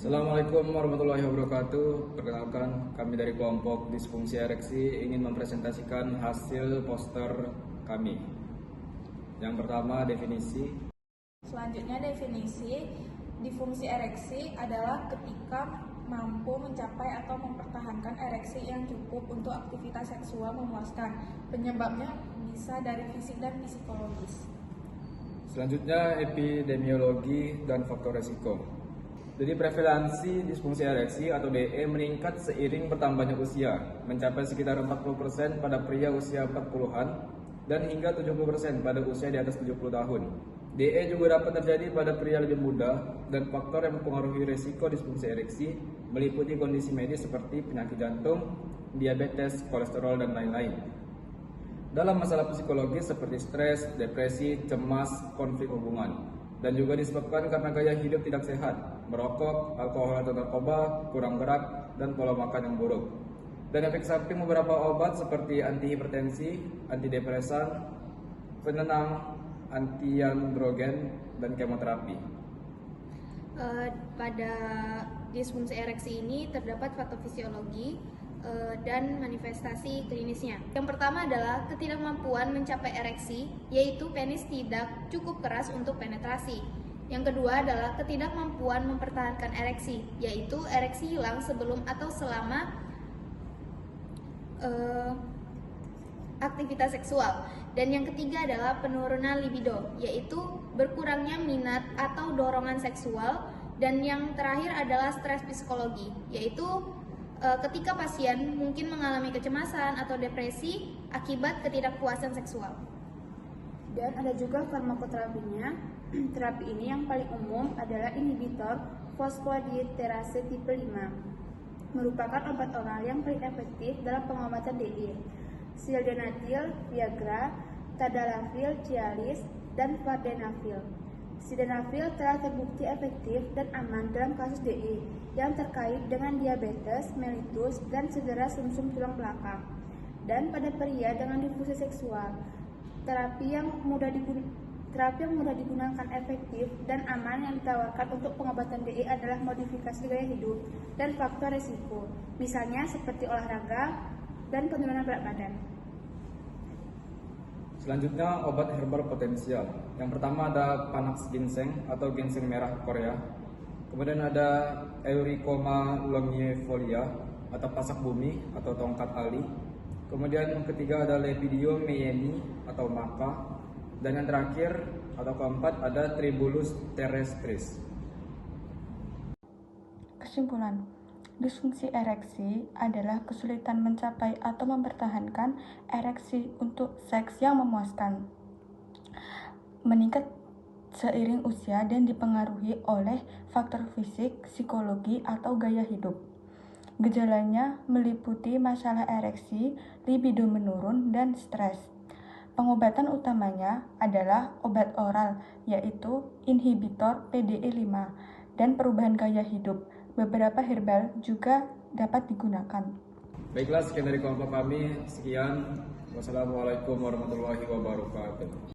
Assalamualaikum warahmatullahi wabarakatuh. Perkenalkan, kami dari kelompok disfungsi ereksi ingin mempresentasikan hasil poster kami. Yang pertama, definisi. Selanjutnya, definisi disfungsi ereksi adalah ketika mampu mencapai atau mempertahankan ereksi yang cukup untuk aktivitas seksual memuaskan. Penyebabnya bisa dari fisik dan psikologis. Selanjutnya, epidemiologi dan faktor resiko. Jadi prevalensi disfungsi ereksi atau DE meningkat seiring bertambahnya usia, mencapai sekitar 40% pada pria usia 40-an dan hingga 70% pada usia di atas 70 tahun. DE juga dapat terjadi pada pria lebih muda dan faktor yang mempengaruhi resiko disfungsi ereksi meliputi kondisi medis seperti penyakit jantung, diabetes, kolesterol, dan lain-lain. Dalam masalah psikologis seperti stres, depresi, cemas, konflik hubungan, dan juga disebabkan karena gaya hidup tidak sehat, merokok, alkohol atau narkoba, kurang gerak, dan pola makan yang buruk. Dan efek samping beberapa obat seperti antihipertensi, antidepresan, penenang, antiandrogen, dan kemoterapi. Pada disfungsi ereksi ini terdapat faktor fisiologi dan manifestasi klinisnya. Yang pertama adalah ketidakmampuan mencapai ereksi, yaitu penis tidak cukup keras untuk penetrasi. Yang kedua adalah ketidakmampuan mempertahankan ereksi, yaitu ereksi hilang sebelum atau selama aktivitas seksual. Dan yang ketiga adalah penurunan libido, yaitu berkurangnya minat atau dorongan seksual. Dan yang terakhir adalah stres psikologi, yaitu ketika pasien mungkin mengalami kecemasan atau depresi akibat ketidakpuasan seksual. Dan ada juga farmakoterapinya. Terapi ini yang paling umum adalah inhibitor fosfodiesterase tipe 5, merupakan obat oral yang paling efektif dalam pengobatan DE. Sildenafil, Viagra, Tadalafil, Cialis, dan Vardenafil. Sildenafil telah terbukti efektif dan aman dalam kasus DE yang terkait dengan diabetes, mellitus, dan cedera sumsum tulang belakang. Dan pada pria dengan disfungsi seksual, terapi yang mudah digunakan efektif dan aman yang ditawarkan untuk pengobatan DE adalah modifikasi gaya hidup dan faktor risiko, misalnya seperti olahraga dan penurunan berat badan. Selanjutnya, obat herbal potensial. Yang pertama ada Panax ginseng atau ginseng merah Korea. Kemudian ada Euricoma longifolia atau pasak bumi atau tongkat ali. Kemudian yang ketiga ada Lepidium meyeni atau maka. Dan yang terakhir atau keempat ada Tribulus terrestris. Kesimpulan, disfungsi ereksi adalah kesulitan mencapai atau mempertahankan ereksi untuk seks yang memuaskan. Meningkat seiring usia dan dipengaruhi oleh faktor fisik, psikologi, atau gaya hidup. Gejalanya meliputi masalah ereksi, libido menurun, dan stres. Pengobatan utamanya adalah obat oral, yaitu inhibitor PDE5, dan perubahan gaya hidup. Beberapa herbal juga dapat digunakan. Baiklah, sekian dari kelompok kami. Sekian. Wassalamualaikum warahmatullahi wabarakatuh.